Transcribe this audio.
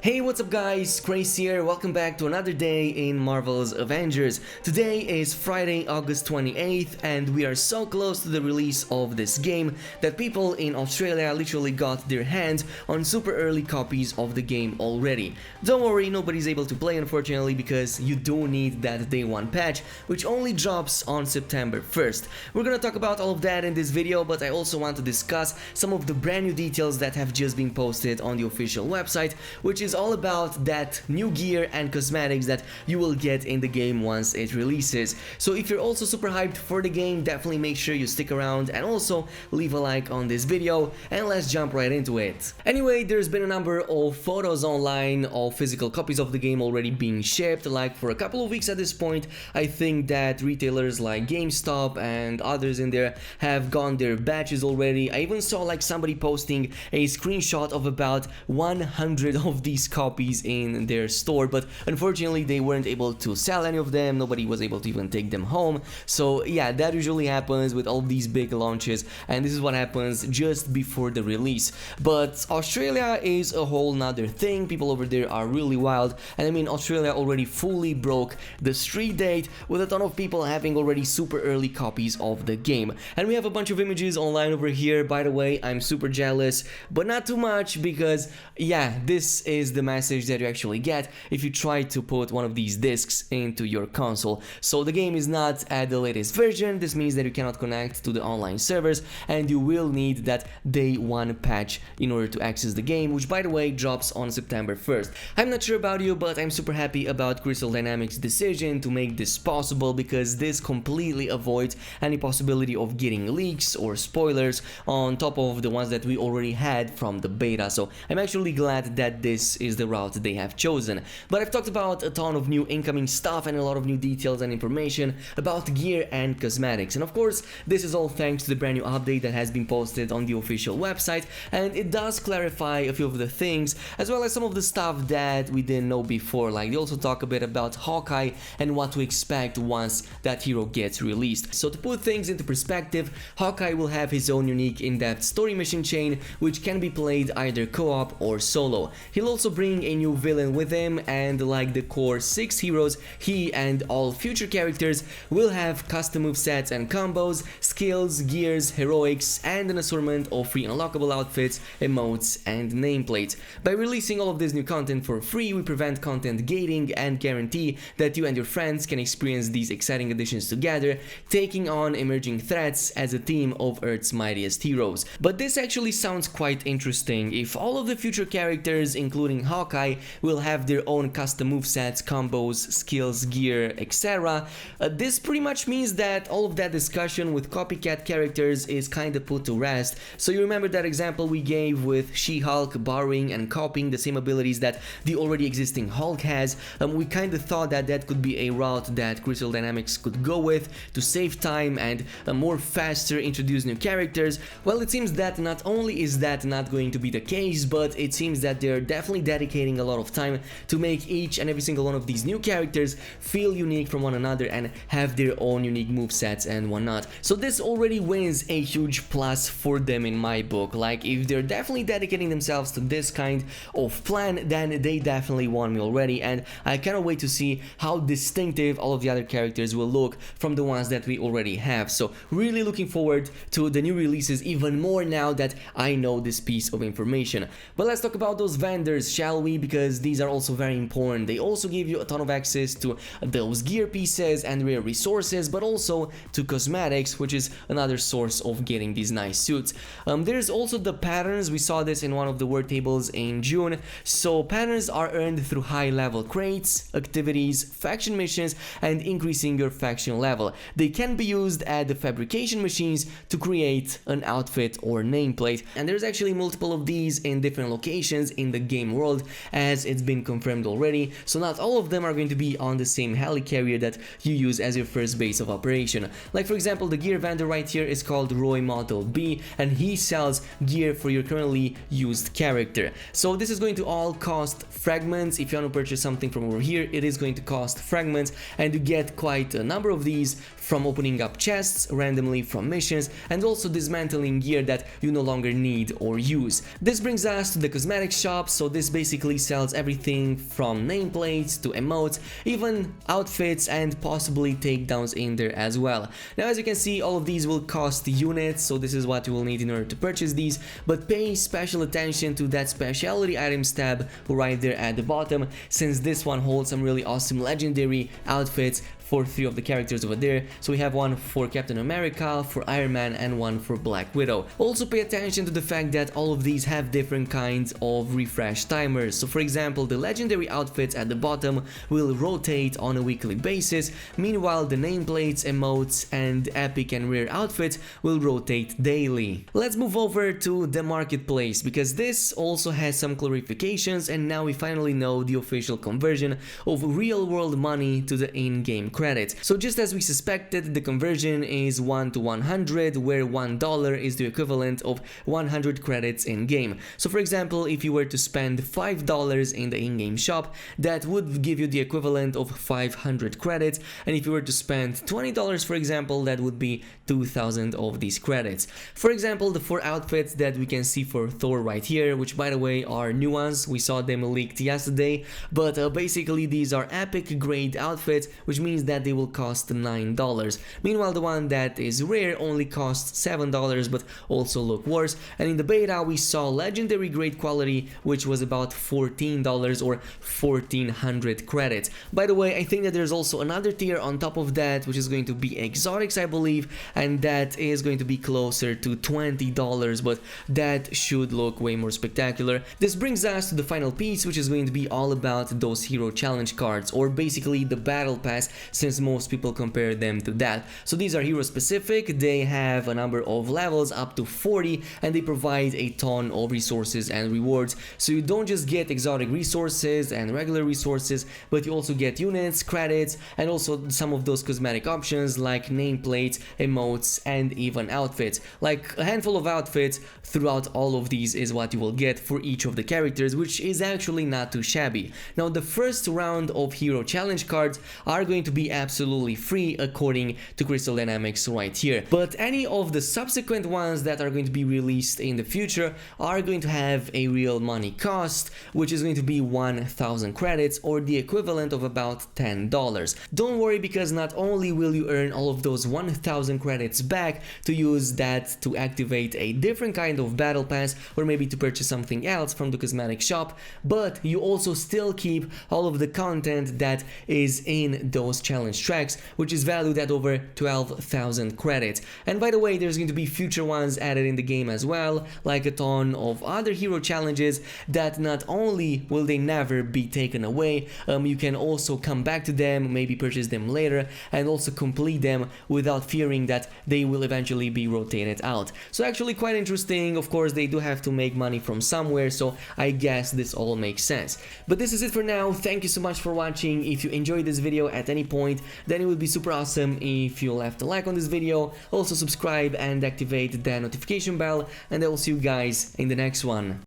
Hey, what's up guys, Khraze here, welcome back to another day in Marvel's Avengers. Today is Friday, August 28th, and we are so close to the release of this game that people in Australia literally got their hands on super early copies of the game already. Don't worry, nobody's able to play unfortunately because you do need that day one patch, which only drops on September 1st. We're gonna talk about all of that in this video, but I also want to discuss some of the brand new details that have just been posted on the official website, which is all about that new gear and cosmetics that you will get in the game once it releases. So if you're also super hyped for the game, definitely make sure you stick around and also leave a like on this video, and let's jump right into it. Anyway, there's been a number of photos online of physical copies of the game already being shipped, like for a couple of weeks at this point. I think that retailers like GameStop and others in there have gotten their batches already. I even saw like somebody posting a screenshot of about 100 of these copies in their store, but unfortunately they weren't able to sell any of them. Nobody was able to even take them home. So yeah, that usually happens with all these big launches, and this is what happens just before the release. But Australia is a whole nother thing. People over there are really wild, and I mean Australia already fully broke the street date with a ton of people having already super early copies of the game. And we have a bunch of images online over here. By the way, I'm super jealous, but not too much, because yeah, this is the message that you actually get if you try to put one of these discs into your console. So the game is not at the latest version. This means that you cannot connect to the online servers, and you will need that day one patch in order to access the game, which by the way drops on September 1st. I'm not sure about you, but I'm super happy about Crystal Dynamics' decision to make this possible, because this completely avoids any possibility of getting leaks or spoilers on top of the ones that we already had from the beta. So I'm actually glad that this is the route they have chosen. But I've talked about a ton of new incoming stuff and a lot of new details and information about gear and cosmetics, and of course this is all thanks to the brand new update that has been posted on the official website, and it does clarify a few of the things as well as some of the stuff that we didn't know before. Like they also talk a bit about Hawkeye and what to expect once that hero gets released. So to put things into perspective, Hawkeye will have his own unique in-depth story mission chain, which can be played either co-op or solo. He'll also bring a new villain with him, and like the core 6 heroes, he and all future characters will have custom movesets and combos, skills, gears, heroics, and an assortment of free unlockable outfits, emotes, and nameplates. By releasing all of this new content for free, we prevent content gating and guarantee that you and your friends can experience these exciting additions together, taking on emerging threats as a team of Earth's mightiest heroes. But this actually sounds quite interesting. If all of the future characters, including Hawkeye, will have their own custom movesets, combos, skills, gear, etc. This pretty much means that all of that discussion with copycat characters is kinda put to rest. So you remember that example we gave with She-Hulk borrowing and copying the same abilities that the already existing Hulk has. We kinda thought that that could be a route that Crystal Dynamics could go with to save time and more faster introduce new characters. Well, it seems that not only is that not going to be the case, but it seems that they're definitely dedicating a lot of time to make each and every single one of these new characters feel unique from one another and have their own unique movesets and whatnot. So this already wins a huge plus for them in my book. Like if they're definitely dedicating themselves to this kind of plan, then they definitely won me already, and I cannot wait to see how distinctive all of the other characters will look from the ones that we already have. So really looking forward to the new releases even more now that I know this piece of information. But let's talk about those vendors, shall we? Because these are also very important. They also give you a ton of access to those gear pieces and rare resources, but also to cosmetics, which is another source of getting these nice suits. There's also the patterns. We saw this in one of the word tables in June. So patterns are earned through high level crates, activities, faction missions, and increasing your faction level. They can be used at the fabrication machines to create an outfit or nameplate, and there's actually multiple of these in different locations in the game world, as it's been confirmed already. So not all of them are going to be on the same helicarrier that you use as your first base of operation. Like for example, the gear vendor right here is called Roy Model B, and he sells gear for your currently used character. So this is going to all cost fragments. If you want to purchase something from over here, it is going to cost fragments, and you get quite a number of these from opening up chests randomly from missions, and also dismantling gear that you no longer need or use. This brings us to the cosmetics shop. So this this basically sells everything from nameplates to emotes, even outfits and possibly takedowns in there as well. Now as you can see, all of these will cost units, so this is what you will need in order to purchase these, but pay special attention to that specialty items tab right there at the bottom, since this one holds some really awesome legendary outfits for 3 of the characters over there. So we have one for Captain America, for Iron Man, and one for Black Widow. Also pay attention to the fact that all of these have different kinds of refresh timers. So for example, the legendary outfits at the bottom will rotate on a weekly basis, meanwhile the nameplates, emotes, and epic and rare outfits will rotate daily. Let's move over to the marketplace, because this also has some clarifications, and now we finally know the official conversion of real world money to the in-game credits. So just as we suspected, the conversion is 1 to 100, where $1 is the equivalent of 100 credits in game. So for example, if you were to spend $5 in the in-game shop, that would give you the equivalent of 500 credits, and if you were to spend $20, for example, that would be 2000 of these credits. For example, the 4 outfits that we can see for Thor right here, which by the way are new ones, we saw them leaked yesterday, but basically these are epic grade outfits, which means that they will cost $9. Meanwhile, the one that is rare only costs $7, but also look worse. And in the beta we saw legendary grade quality, which was about $14 or 1400 credits. By the way, I think that there's also another tier on top of that, which is going to be exotics, I believe, and that is going to be closer to $20, but that should look way more spectacular. This brings us to the final piece, which is going to be all about those hero challenge cards, or basically the battle pass, since most people compare them to that. So these are hero specific, they have a number of levels up to 40, and they provide a ton of resources and rewards. So you don't just get exotic resources and regular resources, but you also get units, credits, and also some of those cosmetic options like nameplates, emotes, and even outfits. Like a handful of outfits throughout all of these is what you will get for each of the characters, which is actually not too shabby. Now the first round of hero challenge cards are going to be absolutely free according to Crystal Dynamics right here, but any of the subsequent ones that are going to be released in the future are going to have a real money cost, which is going to be 1000 credits, or the equivalent of about $10. Don't worry, because not only will you earn all of those 1000 credits back to use that to activate a different kind of battle pass, or maybe to purchase something else from the cosmetic shop, but you also still keep all of the content that is in those challenge tracks, which is valued at over 12,000 credits. And by the way, there's going to be future ones added in the game as well, like a ton of other hero challenges that not only will they never be taken away, you can also come back to them, maybe purchase them later, and also complete them without fearing that they will eventually be rotated out. So actually quite interesting. Of course, they do have to make money from somewhere, so I guess this all makes sense. But this is it for now. Thank you so much for watching. If you enjoyed this video at any point, then it would be super awesome if you left a like on this video, also subscribe and activate the notification bell, and I will see you guys in the next one.